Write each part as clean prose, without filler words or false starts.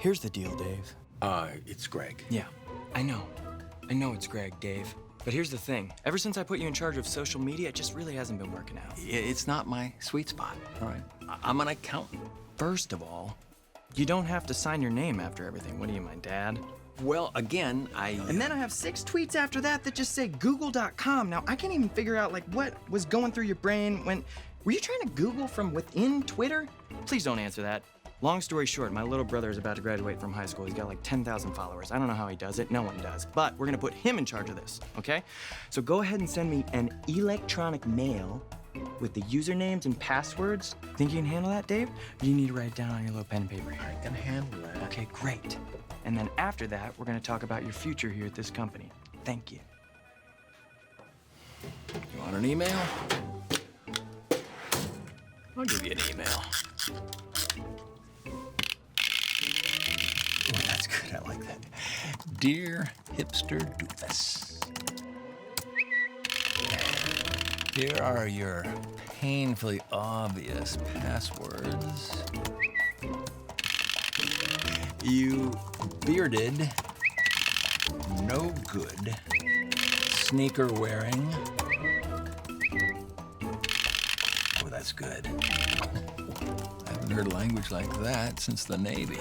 Here's the deal, Dave. It's Greg. Yeah, I know. I know it's Greg, Dave. But here's the thing. Ever since I put you in charge of social media, it just really hasn't been working out. It's not my sweet spot, all right? I'm an accountant. First of all, you don't have to sign your name after everything. What are you, my dad? Well, again, And then I have 6 tweets after that just say google.com. Now, I can't even figure out, what was going through your brain when... Were you trying to Google from within Twitter? Please don't answer that. Long story short, my little brother is about to graduate from high school. He's got 10,000 followers. I don't know how he does it. No one does. But we're gonna put him in charge of this, okay? So go ahead and send me an electronic mail with the usernames and passwords. Think you can handle that, Dave? Or do you need to write it down on your little pen and paper here? I can handle that. Okay, great. And then after that, we're gonna talk about your future here at this company. Thank you. You want an email? I'll give you an email. Oh, that's good. I like that. Dear Hipster Doofus, here are your painfully obvious passwords. You bearded, no good, sneaker wearing. Oh, that's good. I haven't heard language like that since the Navy.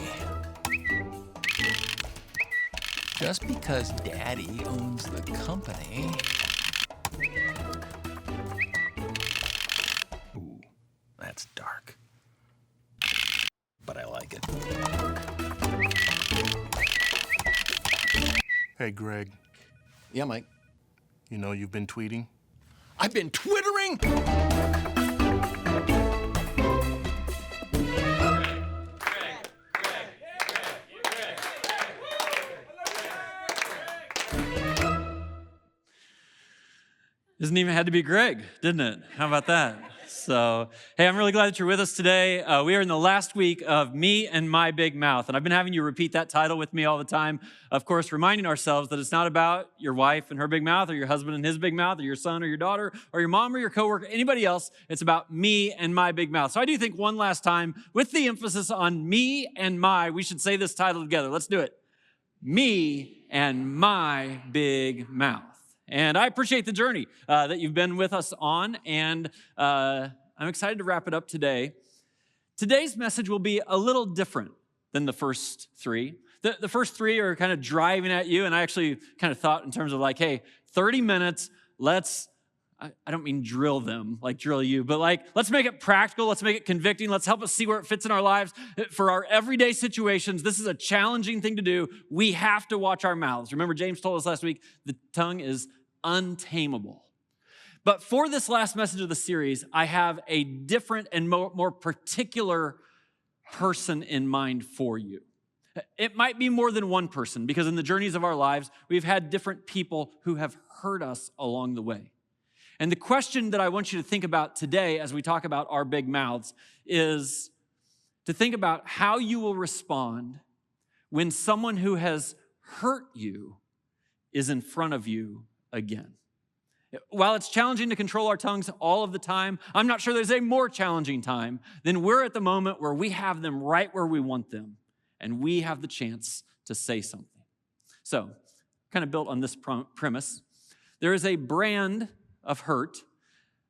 Just because Daddy owns the company. Ooh, that's dark. But I like it. Hey, Greg, Yeah, Mike. you know you've been tweeting? I've been twittering! Doesn't even had to be Greg, didn't it? How about that? So, hey, I'm really glad that you're with us today. We are in the last week of Me and My Big Mouth, and I've been having you repeat that title with me all the time. Of course, reminding ourselves that it's not about your wife and her big mouth, or your husband and his big mouth, or your son or your daughter, or your mom or your coworker, anybody else. It's about me and my big mouth. So I do think one last time, with the emphasis on me and my, we should say this title together. Let's do it. Me and My Big Mouth. And I appreciate the journey that you've been with us on, and I'm excited to wrap it up today. Today's message will be a little different than the first 3. The first 3 are kind of driving at you, and I actually kind of thought in terms of hey, 30 minutes, I don't mean drill them, drill you, but let's make it practical, let's make it convicting, let's help us see where it fits in our lives. For our everyday situations, this is a challenging thing to do. We have to watch our mouths. Remember, James told us last week, the tongue is untamable. But for this last message of the series, I have a different and more particular person in mind for you. It might be more than one person, because in the journeys of our lives, we've had different people who have hurt us along the way. And the question that I want you to think about today as we talk about our big mouths is to think about how you will respond when someone who has hurt you is in front of you again. While it's challenging to control our tongues all of the time, I'm not sure there's a more challenging time than we're at the moment where we have them right where we want them, and we have the chance to say something. So, kind of built on this premise, there is a brand of hurt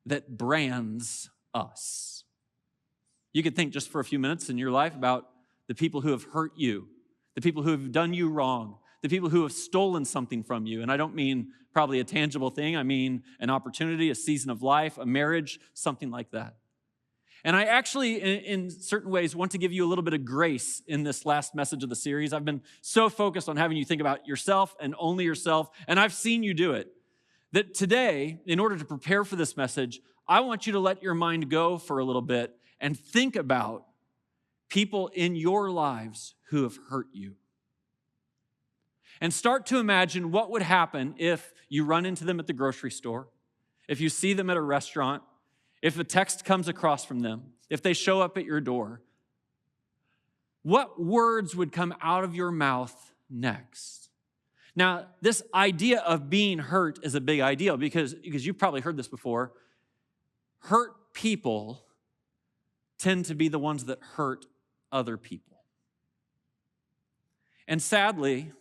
that brands us. You could think just for a few minutes in your life about the people who have hurt you, the people who have done you wrong, the people who have stolen something from you. And I don't mean probably a tangible thing. I mean an opportunity, a season of life, a marriage, something like that. And I actually, in certain ways, want to give you a little bit of grace in this last message of the series. I've been so focused on having you think about yourself and only yourself, and I've seen you do it, that today, in order to prepare for this message, I want you to let your mind go for a little bit and think about people in your lives who have hurt you. And start to imagine what would happen if you run into them at the grocery store, if you see them at a restaurant, if a text comes across from them, if they show up at your door. What words would come out of your mouth next? Now, this idea of being hurt is a big idea because you've probably heard this before. Hurt people tend to be the ones that hurt other people. And sadly,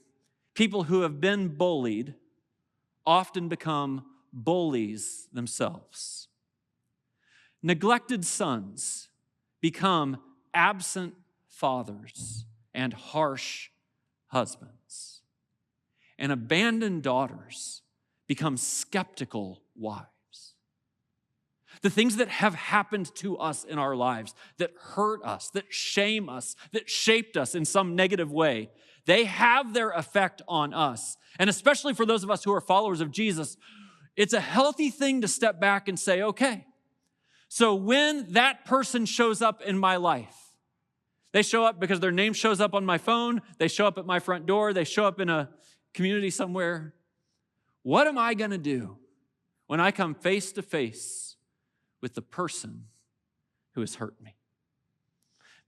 people who have been bullied often become bullies themselves. Neglected sons become absent fathers and harsh husbands. And abandoned daughters become skeptical wives. The things that have happened to us in our lives, that hurt us, that shame us, that shaped us in some negative way, they have their effect on us. And especially for those of us who are followers of Jesus, it's a healthy thing to step back and say, okay, so when that person shows up in my life, they show up because their name shows up on my phone, they show up at my front door, they show up in a community somewhere, what am I going to do when I come face to face with the person who has hurt me?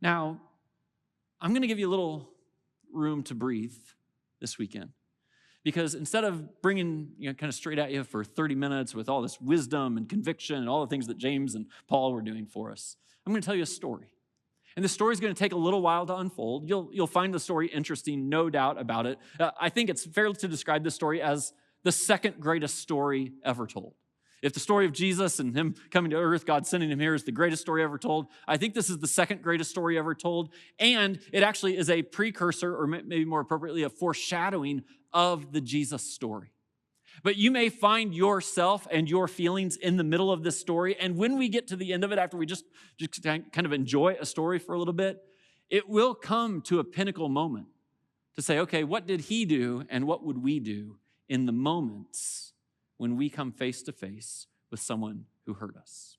Now, I'm going to give you a little room to breathe this weekend, because instead of bringing kind of straight at you for 30 minutes with all this wisdom and conviction and all the things that James and Paul were doing for us, I'm going to tell you a story. And the story is going to take a little while to unfold. You'll find the story interesting, no doubt about it. I think it's fair to describe this story as the second greatest story ever told. If the story of Jesus and him coming to earth, God sending him here, is the greatest story ever told, I think this is the second greatest story ever told. And it actually is a precursor, or maybe more appropriately, a foreshadowing of the Jesus story. But you may find yourself and your feelings in the middle of this story. And when we get to the end of it, after we just kind of enjoy a story for a little bit, it will come to a pinnacle moment to say, okay, what did he do and what would we do in the moments when we come face to face with someone who hurt us?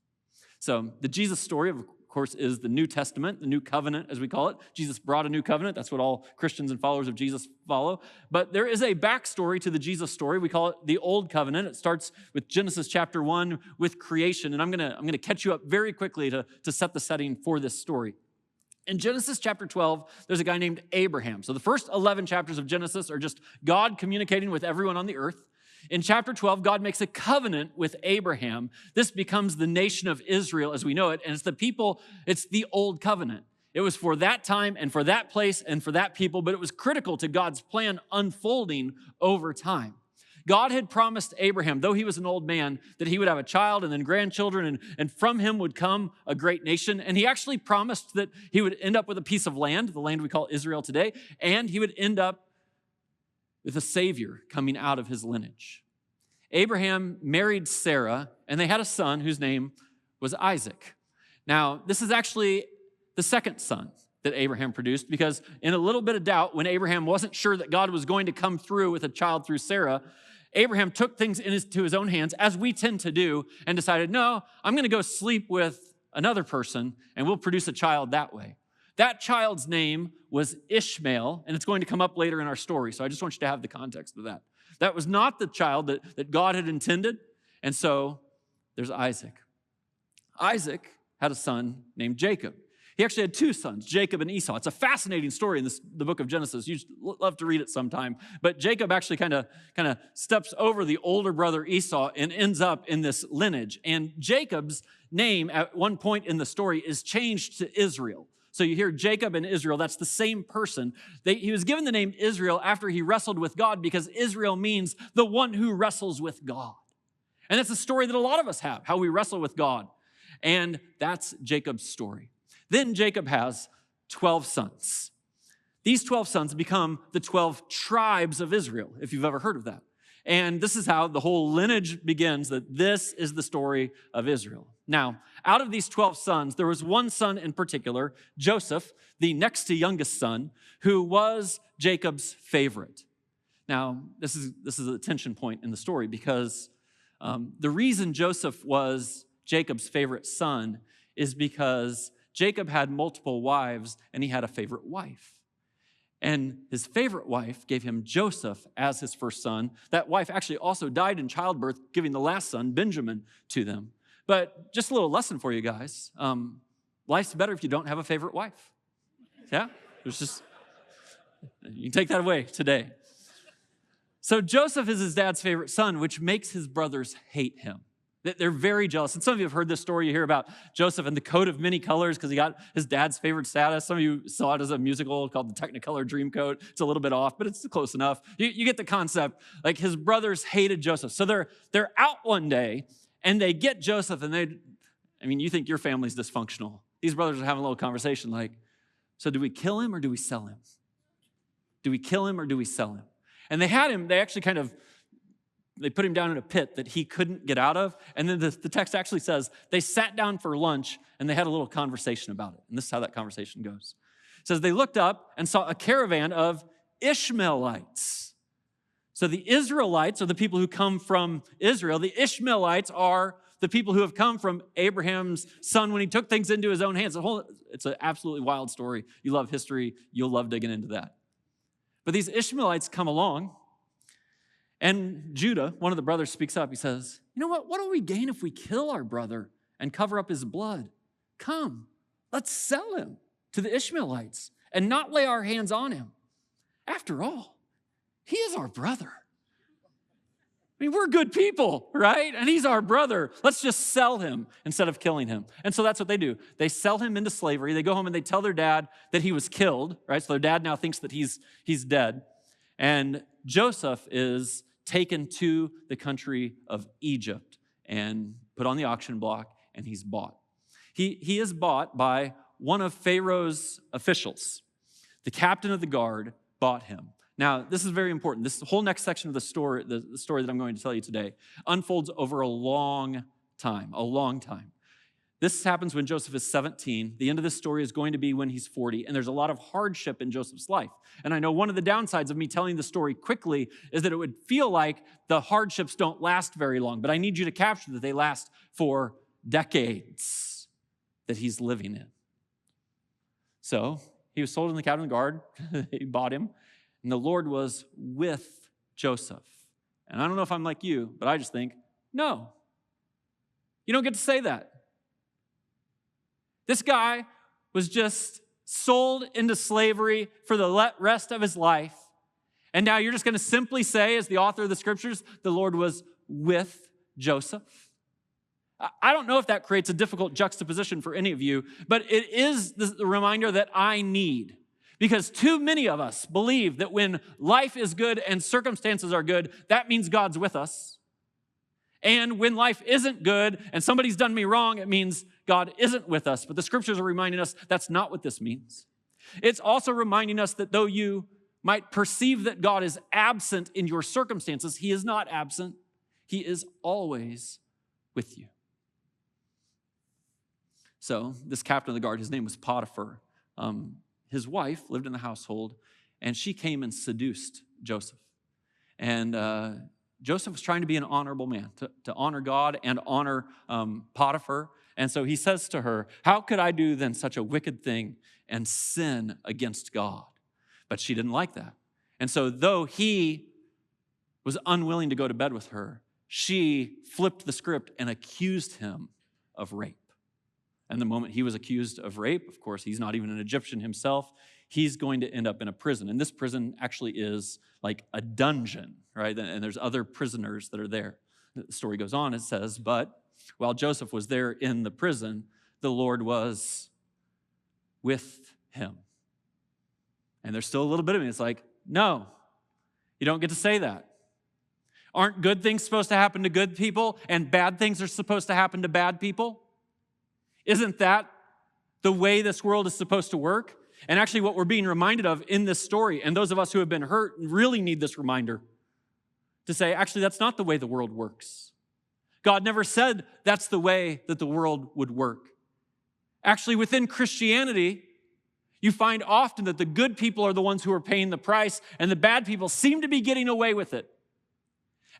So the Jesus story, of course, is the New Testament, the New Covenant, as we call it. Jesus brought a new covenant. That's what all Christians and followers of Jesus follow. But there is a backstory to the Jesus story. We call it the Old Covenant. It starts with Genesis chapter 1 with creation. And I'm gonna catch you up very quickly to set the setting for this story. In Genesis chapter 12, there's a guy named Abraham. So the first 11 chapters of Genesis are just God communicating with everyone on the earth. In chapter 12, God makes a covenant with Abraham. This becomes the nation of Israel as we know it, and it's the Old Covenant. It was for that time and for that place and for that people, but it was critical to God's plan unfolding over time. God had promised Abraham, though he was an old man, that he would have a child and then grandchildren, and from him would come a great nation. And he actually promised that he would end up with a piece of land, the land we call Israel today, and he would end up with a Savior coming out of his lineage. Abraham married Sarah, and they had a son whose name was Isaac. Now, this is actually the second son that Abraham produced, because in a little bit of doubt, when Abraham wasn't sure that God was going to come through with a child through Sarah, Abraham took things into his own hands, as we tend to do, and decided, no, I'm going to go sleep with another person, and we'll produce a child that way. That child's name was Ishmael, and it's going to come up later in our story, so I just want you to have the context of that. That was not the child that God had intended, and so there's Isaac. Isaac had a son named Jacob. He actually had two sons, Jacob and Esau. It's a fascinating story in the book of Genesis. You'd love to read it sometime. But Jacob actually kind of steps over the older brother Esau and ends up in this lineage. And Jacob's name at one point in the story is changed to Israel. So you hear Jacob and Israel, that's the same person. He was given the name Israel after he wrestled with God, because Israel means the one who wrestles with God. And that's a story that a lot of us have, how we wrestle with God. And that's Jacob's story. Then Jacob has 12 sons. These 12 sons become the 12 tribes of Israel, if you've ever heard of that. And this is how the whole lineage begins, that this is the story of Israel. Now, out of these 12 sons, there was one son in particular, Joseph, the next to youngest son, who was Jacob's favorite. Now, this is a tension point in the story, because the reason Joseph was Jacob's favorite son is because Jacob had multiple wives, and he had a favorite wife. And his favorite wife gave him Joseph as his first son. That wife actually also died in childbirth, giving the last son, Benjamin, to them. But just a little lesson for you guys. Life's better if you don't have a favorite wife. Yeah? You can take that away today. So Joseph is his dad's favorite son, which makes his brothers hate him. They're very jealous. And some of you have heard this story. You hear about Joseph and the coat of many colors because he got his dad's favorite status. Some of you saw it as a musical called the Technicolor Dreamcoat. It's a little bit off, but it's close enough. You get the concept. Like his brothers hated Joseph. So they're out one day and they get Joseph and you think your family's dysfunctional. These brothers are having a little conversation like, so do we kill him or do we sell him? Do we kill him or do we sell him? And they had him, they actually they put him down in a pit that he couldn't get out of. And then the text actually says they sat down for lunch and they had a little conversation about it. And this is how that conversation goes. It says they looked up and saw a caravan of Ishmaelites. So the Israelites are the people who come from Israel. The Ishmaelites are the people who have come from Abraham's son when he took things into his own hands. It's an absolutely wild story. You love history. You'll love digging into that. But these Ishmaelites come along. And Judah, one of the brothers, speaks up. He says, you know what? What do we gain if we kill our brother and cover up his blood? Come, let's sell him to the Ishmaelites and not lay our hands on him. After all, he is our brother. I mean, we're good people, right? And he's our brother. Let's just sell him instead of killing him. And so that's what they do. They sell him into slavery. They go home and they tell their dad that he was killed, right? So their dad now thinks that he's dead. And Joseph is taken to the country of Egypt and put on the auction block, and he's bought. He is bought by one of Pharaoh's officials. The captain of the guard bought him. Now, this is very important. This whole next section of the story that I'm going to tell you today, unfolds over a long time. This happens when Joseph is 17. The end of this story is going to be when he's 40, and there's a lot of hardship in Joseph's life. And I know one of the downsides of me telling the story quickly is that it would feel like the hardships don't last very long, but I need you to capture that they last for decades that he's living in. So he was sold in the captain of the guard. He bought him, and the Lord was with Joseph. And I don't know if I'm like you, but I just think, no, you don't get to say that. This guy was just sold into slavery for the rest of his life. And now you're just going to simply say, as the author of the scriptures, the Lord was with Joseph. I don't know if that creates a difficult juxtaposition for any of you, but it is the reminder that I need. Because too many of us believe that when life is good and circumstances are good, that means God's with us. And when life isn't good and somebody's done me wrong, it means God isn't with us. But the scriptures are reminding us that's not what this means. It's also reminding us that though you might perceive that God is absent in your circumstances, he is not absent. He is always with you. So this captain of the guard, his name was Potiphar. His wife lived in the household, and she came and seduced Joseph. And Joseph was trying to be an honorable man, to honor God and honor Potiphar. And so he says to her, how could I do then such a wicked thing and sin against God? But she didn't like that. And so though he was unwilling to go to bed with her, she flipped the script and accused him of rape. And the moment he was accused of rape, of course, he's not even an Egyptian himself, he's going to end up in a prison. And this prison actually is like a dungeon, right? And there's other prisoners that are there. The story goes on, it says, but while Joseph was there in the prison, the Lord was with him. And there's still a little bit of me. It's like, no, you don't get to say that. Aren't good things supposed to happen to good people and bad things are supposed to happen to bad people? Isn't that the way this world is supposed to work? And actually what we're being reminded of in this story, and those of us who have been hurt really need this reminder to say, actually, that's not the way the world works. God never said that's the way that the world would work. Actually, within Christianity, you find often that the good people are the ones who are paying the price, and the bad people seem to be getting away with it.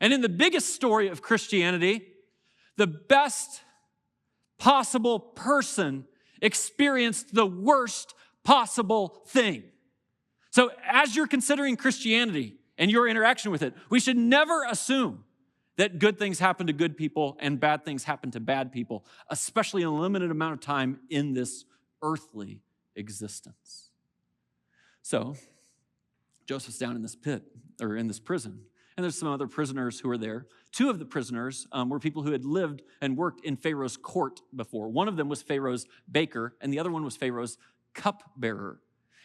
And in the biggest story of Christianity, the best possible person experienced the worst possible thing. So as you're considering Christianity and your interaction with it, we should never assume that good things happen to good people and bad things happen to bad people, especially in a limited amount of time in this earthly existence. So Joseph's down in this pit, or in this prison, and there's some other prisoners who were there. Two of the prisoners were people who had lived and worked in Pharaoh's court before. One of them was Pharaoh's baker, and the other one was Pharaoh's cupbearer.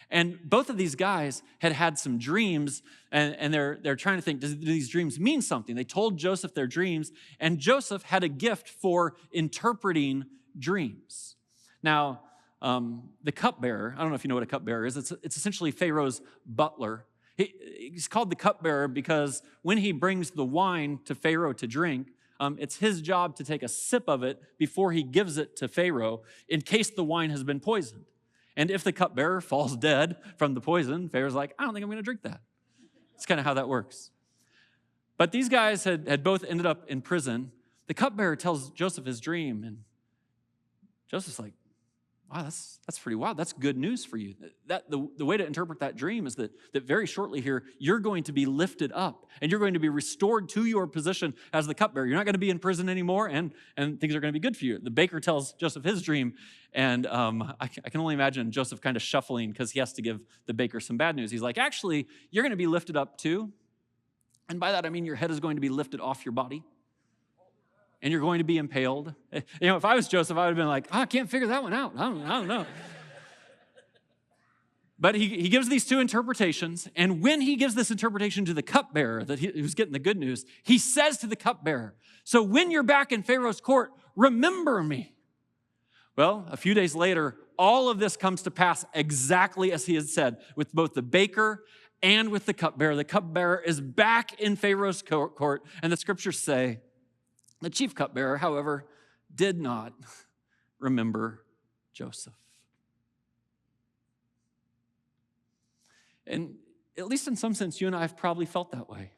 And both of these guys had had some dreams, and they're trying to think, do these dreams mean something? They told Joseph their dreams, and Joseph had a gift for interpreting dreams. Now, the cupbearer, I don't know if you know what a cupbearer is. It's essentially Pharaoh's butler. He's called the cupbearer because when he brings the wine to Pharaoh to drink, it's his job to take a sip of it before he gives it to Pharaoh in case the wine has been poisoned. And if the cupbearer falls dead from the poison, Pharaoh's like, I don't think I'm going to drink that. That's kind of how that works. But these guys had both ended up in prison. The cupbearer tells Joseph his dream, and Joseph's like, wow, that's pretty wild. That's good news for you. The way to interpret that dream is that very shortly here, you're going to be lifted up, and you're going to be restored to your position as the cupbearer. You're not going to be in prison anymore, and things are going to be good for you. The baker tells Joseph his dream, and I can only imagine Joseph kind of shuffling because he has to give the baker some bad news. He's like, actually, you're going to be lifted up too, and by that I mean your head is going to be lifted off your body, and you're going to be impaled. You know, if I was Joseph, I would have been like, I can't figure that one out. I don't know. But he gives these two interpretations, and when he gives this interpretation to the cupbearer, that he was getting the good news, he says to the cupbearer, so when you're back in Pharaoh's court, remember me. Well, a few days later, all of this comes to pass exactly as he had said, with both the baker and with the cupbearer. The cupbearer is back in Pharaoh's court, and the scriptures say, the chief cupbearer, however, did not remember Joseph. And at least in some sense, you and I have probably felt that way.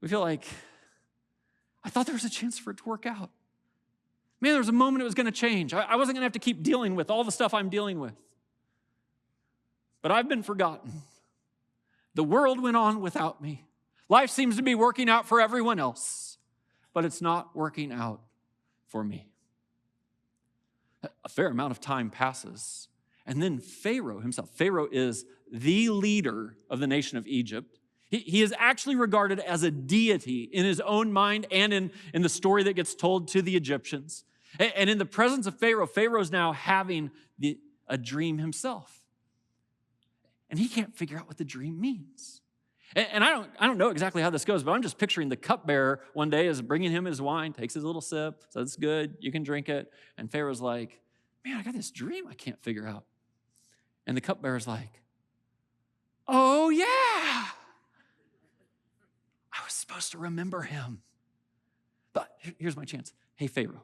We feel like, I thought there was a chance for it to work out. Man, there was a moment it was going to change. I wasn't going to have to keep dealing with all the stuff I'm dealing with. But I've been forgotten. The world went on without me. Life seems to be working out for everyone else, but it's not working out for me. A fair amount of time passes, and then Pharaoh himself, Pharaoh is the leader of the nation of Egypt. He is actually regarded as a deity in his own mind and in the story that gets told to the Egyptians. And in the presence of Pharaoh, Pharaoh is now having a dream himself. And he can't figure out what the dream means. And I don't know exactly how this goes, but I'm just picturing the cupbearer one day is bringing him his wine, takes his little sip, says, it's good, you can drink it. And Pharaoh's like, man, I got this dream I can't figure out. And the cupbearer's like, oh yeah, I was supposed to remember him. But here's my chance. Hey, Pharaoh,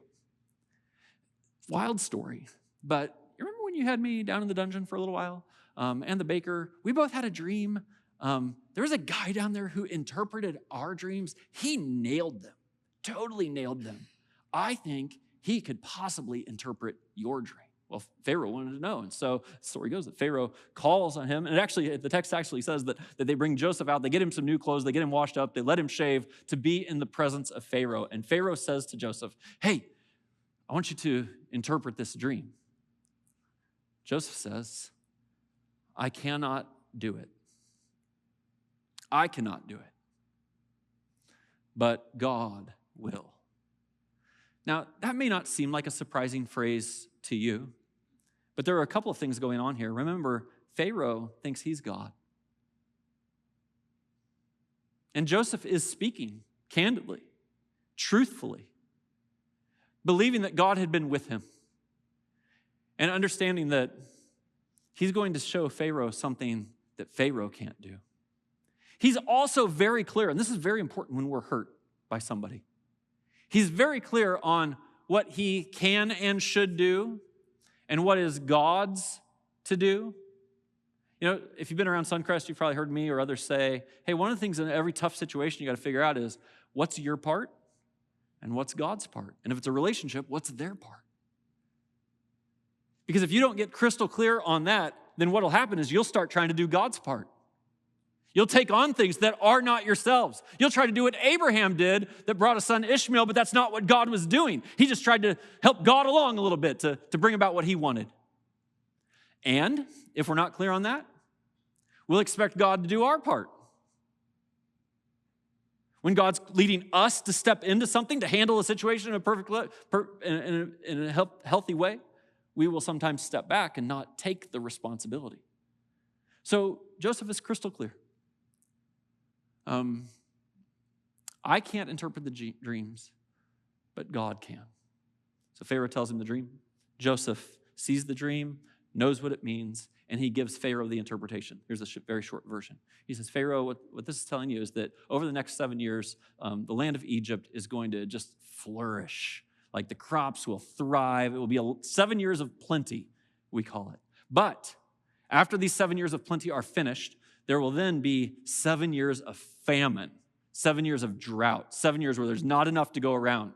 wild story, but you remember when you had me down in the dungeon for a little while? And the baker, we both had a dream. There was a guy down there who interpreted our dreams. He nailed them, totally nailed them. I think he could possibly interpret your dream. Well, Pharaoh wanted to know. And so the story goes that Pharaoh calls on him. And actually, the text actually says that they bring Joseph out. They get him some new clothes. They get him washed up. They let him shave to be in the presence of Pharaoh. And Pharaoh says to Joseph, hey, I want you to interpret this dream. Joseph says, I cannot do it. I cannot do it. But God will. Now, that may not seem like a surprising phrase to you, but there are a couple of things going on here. Remember, Pharaoh thinks he's God. And Joseph is speaking candidly, truthfully, believing that God had been with him and understanding that he's going to show Pharaoh something that Pharaoh can't do. He's also very clear, and this is very important when we're hurt by somebody. He's very clear on what he can and should do and what is God's to do. You know, if you've been around Suncrest, you've probably heard me or others say, hey, one of the things in every tough situation you got to figure out is what's your part and what's God's part? And if it's a relationship, what's their part? Because if you don't get crystal clear on that, then what'll happen is you'll start trying to do God's part. You'll take on things that are not yourselves. You'll try to do what Abraham did that brought a son Ishmael, but that's not what God was doing. He just tried to help God along a little bit to bring about what he wanted. And if we're not clear on that, we'll expect God to do our part. When God's leading us to step into something, to handle a situation in a in a healthy way, we will sometimes step back and not take the responsibility. So Joseph is crystal clear. I can't interpret the dreams, but God can. So Pharaoh tells him the dream. Joseph sees the dream, knows what it means, and he gives Pharaoh the interpretation. Here's a very short version. He says, Pharaoh, what this is telling you is that over the next 7 years, the land of Egypt is going to just flourish. Like the crops will thrive. It will be 7 years of plenty, we call it. But after these 7 years of plenty are finished, there will then be 7 years of famine, 7 years of drought, 7 years where there's not enough to go around.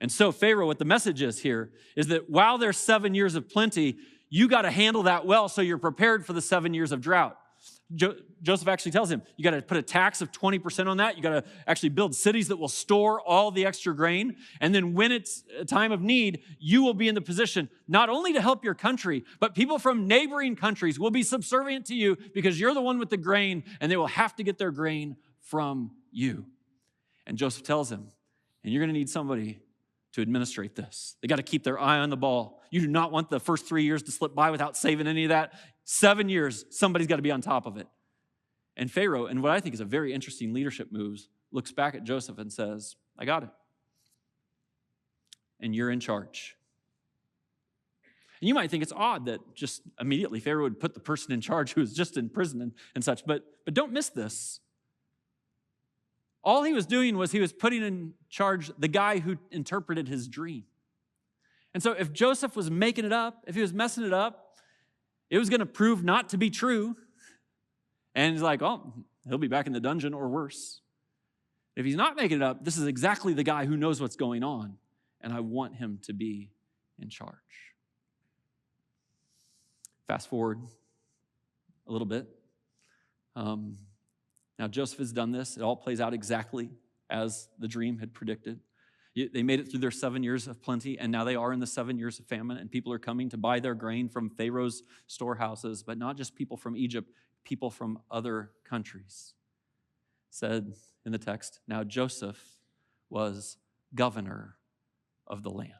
And so Pharaoh, what the message is here is that while there's 7 years of plenty, you got to handle that well so you're prepared for the 7 years of drought. Joseph actually tells him, you got to put a tax of 20% on that. You got to actually build cities that will store all the extra grain. And then when it's a time of need, you will be in the position not only to help your country, but people from neighboring countries will be subservient to you because you're the one with the grain and they will have to get their grain from you. And Joseph tells him, and you're going to need somebody to administrate this. They got to keep their eye on the ball. You do not want the first 3 years to slip by without saving any of that. 7 years, somebody's got to be on top of it. And Pharaoh, and what I think is a very interesting leadership move, looks back at Joseph and says, I got it. And you're in charge. And you might think it's odd that just immediately Pharaoh would put the person in charge who was just in prison and such, but don't miss this. All he was doing was he was putting in charge the guy who interpreted his dream. And so if Joseph was making it up, if he was messing it up, it was going to prove not to be true. And he's like, oh, he'll be back in the dungeon or worse. If he's not making it up, this is exactly the guy who knows what's going on, and I want him to be in charge. Fast forward a little bit. Now, Joseph has done this. It all plays out exactly as the dream had predicted. They made it through their 7 years of plenty, and now they are in the 7 years of famine, and people are coming to buy their grain from Pharaoh's storehouses, but not just people from Egypt, people from other countries. It said in the text, now Joseph was governor of the land.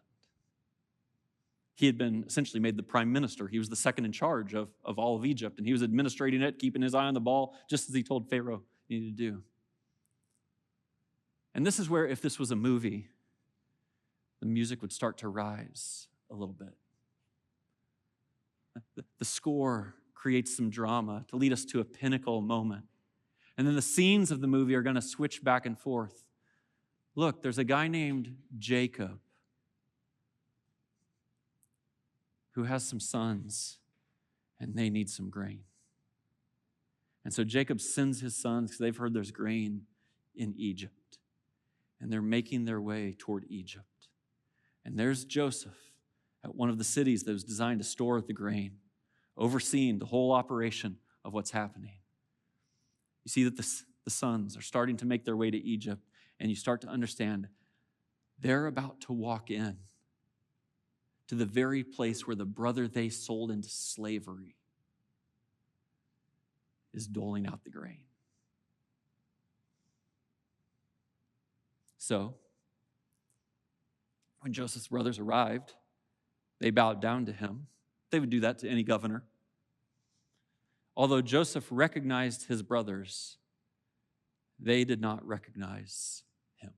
He had been essentially made the prime minister. He was the second in charge of all of Egypt, and he was administrating it, keeping his eye on the ball, just as he told Pharaoh he needed to do. And this is where, if this was a movie, the music would start to rise a little bit. The score creates some drama to lead us to a pinnacle moment. And then the scenes of the movie are going to switch back and forth. Look, there's a guy named Jacob who has some sons, and they need some grain. And so Jacob sends his sons because they've heard there's grain in Egypt. And they're making their way toward Egypt. And there's Joseph at one of the cities that was designed to store the grain, overseeing the whole operation of what's happening. You see that the sons are starting to make their way to Egypt, and you start to understand they're about to walk in to the very place where the brother they sold into slavery is doling out the grain. So, when Joseph's brothers arrived, they bowed down to him. They would do that to any governor. Although Joseph recognized his brothers, they did not recognize him.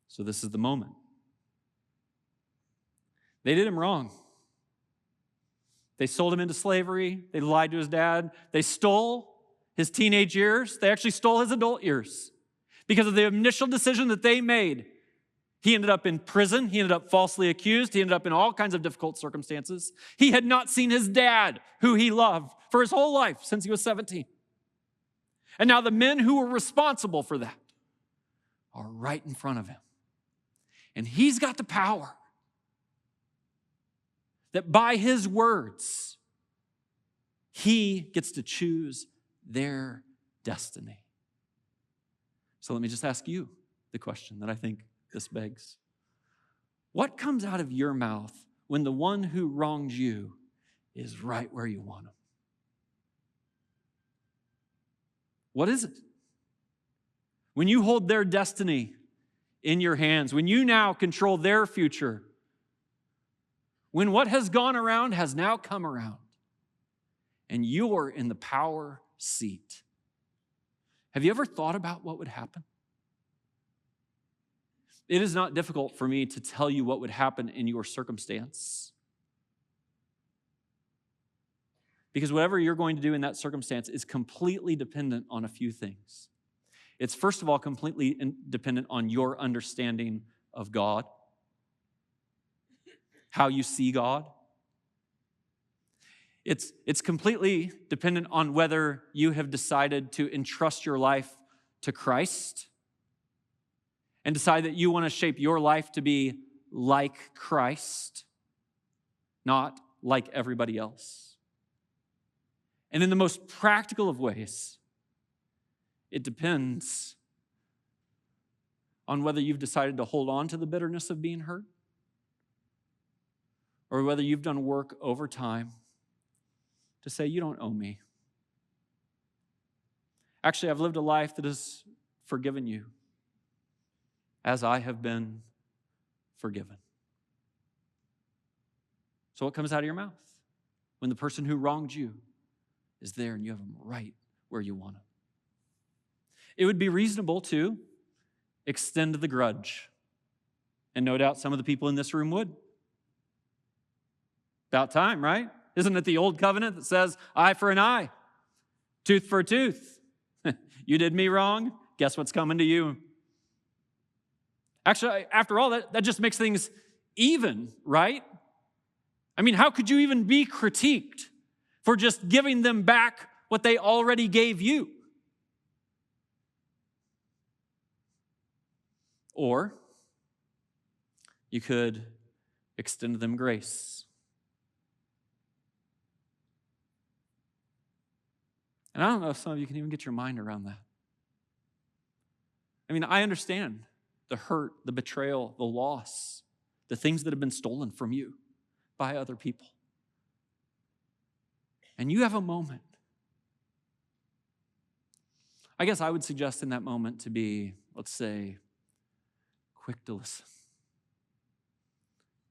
So this is the moment. They did him wrong. They sold him into slavery. They lied to his dad. They stole his teenage years. They actually stole his adult years. Because of the initial decision that they made, he ended up in prison. He ended up falsely accused. He ended up in all kinds of difficult circumstances. He had not seen his dad, who he loved, for his whole life since he was 17. And now the men who were responsible for that are right in front of him. And he's got the power that by his words, he gets to choose their destiny. So let me just ask you the question that I think this begs. What comes out of your mouth when the one who wronged you is right where you want him? What is it? When you hold their destiny in your hands, when you now control their future, when what has gone around has now come around, and you're in the power seat, have you ever thought about what would happen? It is not difficult for me to tell you what would happen in your circumstance. Because whatever you're going to do in that circumstance is completely dependent on a few things. It's first of all completely dependent on your understanding of God, how you see God. It's completely dependent on whether you have decided to entrust your life to Christ and decide that you want to shape your life to be like Christ, not like everybody else. And in the most practical of ways, it depends on whether you've decided to hold on to the bitterness of being hurt or whether you've done work over time to say, you don't owe me. Actually, I've lived a life that has forgiven you as I have been forgiven. So what comes out of your mouth when the person who wronged you is there and you have them right where you want them? It would be reasonable to extend the grudge. And no doubt some of the people in this room would. About time, right? Isn't it the old covenant that says, eye for an eye, tooth for a tooth? You did me wrong, guess what's coming to you? Actually, after all, that just makes things even, right? I mean, how could you even be critiqued for just giving them back what they already gave you? Or you could extend them grace. And I don't know if some of you can even get your mind around that. I mean, I understand the hurt, the betrayal, the loss, the things that have been stolen from you by other people. And you have a moment. I guess I would suggest in that moment to be, let's say, quick to listen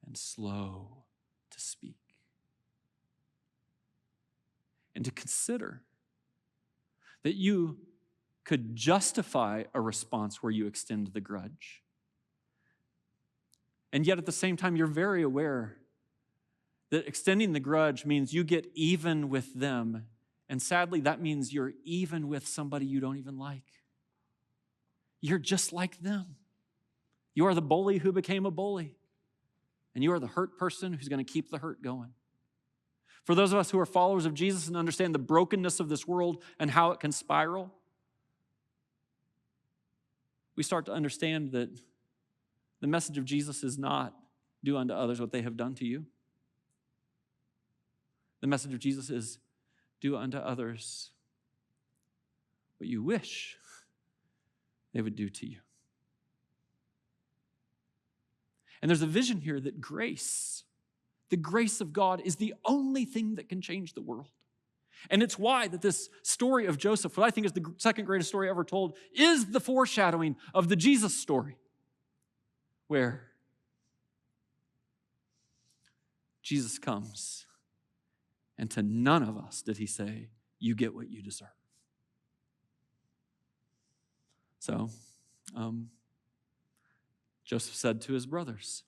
and slow to speak. And to consider that you could justify a response where you extend the grudge. And yet at the same time, you're very aware that extending the grudge means you get even with them. And sadly, that means you're even with somebody you don't even like. You're just like them. You are the bully who became a bully. And you are the hurt person who's going to keep the hurt going. For those of us who are followers of Jesus and understand the brokenness of this world and how it can spiral, we start to understand that the message of Jesus is not do unto others what they have done to you. The message of Jesus is do unto others what you wish they would do to you. And there's a vision here that grace, the grace of God, is the only thing that can change the world. And it's why that this story of Joseph, what I think is the second greatest story ever told, is the foreshadowing of the Jesus story, where Jesus comes, and to none of us did he say, you get what you deserve. So, Joseph said to his brothers,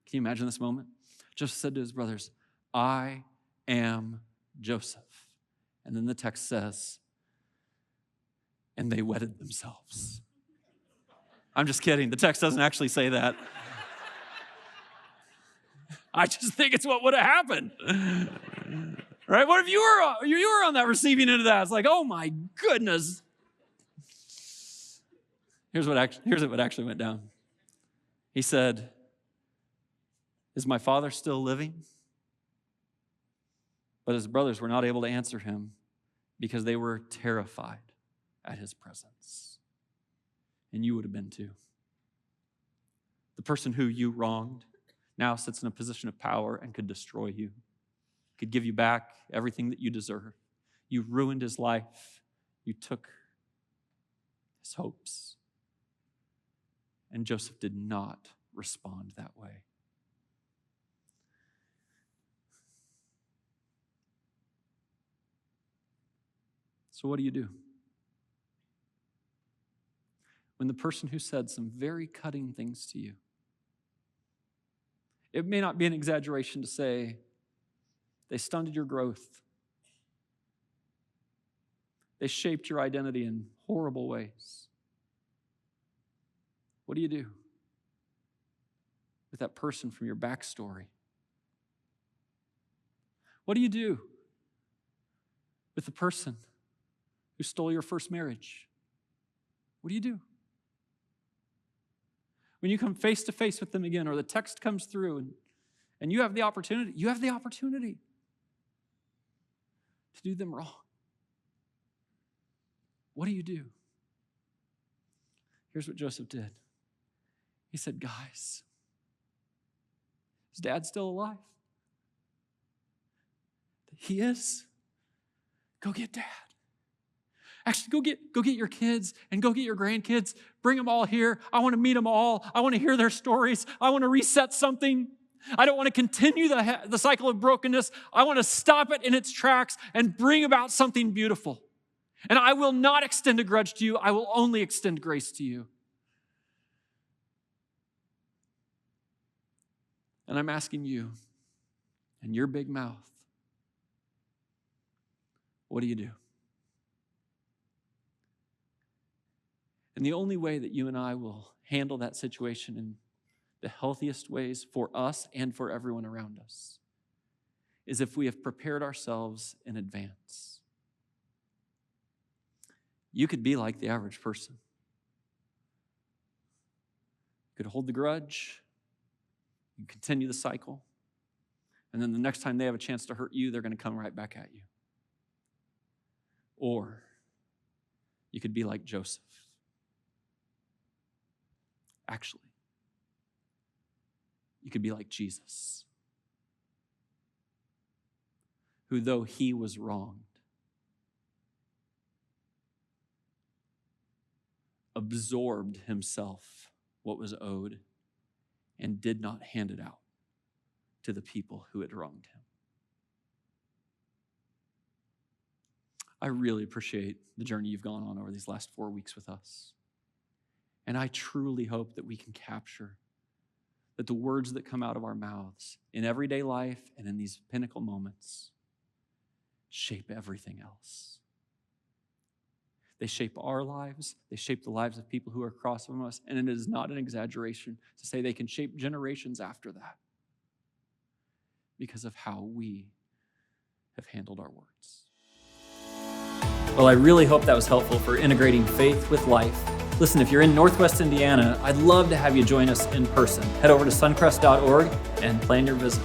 can you imagine this moment? Joseph said to his brothers, I am Joseph. And then the text says, and they wedded themselves. I'm just kidding. The text doesn't actually say that. I just think it's what would have happened. Right? What if you were on that receiving end of that? It's like, oh my goodness. Here's what actually went down. He said, is my father still living? But his brothers were not able to answer him because they were terrified at his presence. And you would have been too. The person who you wronged now sits in a position of power and could destroy you, could give you back everything that you deserve. You ruined his life. You took his hopes. And Joseph did not respond that way. So what do you do? When the person who said some very cutting things to you, it may not be an exaggeration to say they stunted your growth. They shaped your identity in horrible ways. What do you do with that person from your backstory? What do you do with the person who stole your first marriage? What do you do? When you come face to face with them again, or the text comes through and you have the opportunity to do them wrong. What do you do? Here's what Joseph did. He said, guys, is Dad still alive? He is? Go get Dad. Actually, go get your kids and go get your grandkids. Bring them all here. I want to meet them all. I want to hear their stories. I want to reset something. I don't want to continue the cycle of brokenness. I want to stop it in its tracks and bring about something beautiful. And I will not extend a grudge to you. I will only extend grace to you. And I'm asking you, and your big mouth, what do you do? And the only way that you and I will handle that situation in the healthiest ways for us and for everyone around us is if we have prepared ourselves in advance. You could be like the average person. You could hold the grudge. You continue the cycle. And then the next time they have a chance to hurt you, they're going to come right back at you. Or you could be like Joseph. Actually, you could be like Jesus, who, though he was wronged, absorbed himself what was owed and did not hand it out to the people who had wronged him. I really appreciate the journey you've gone on over these last 4 weeks with us. And I truly hope that we can capture that the words that come out of our mouths in everyday life and in these pinnacle moments shape everything else. They shape our lives. They shape the lives of people who are across from us. And it is not an exaggeration to say they can shape generations after that because of how we have handled our words. Well, I really hope that was helpful for integrating faith with life. Listen, if you're in Northwest Indiana, I'd love to have you join us in person. Head over to suncrest.org and plan your visit.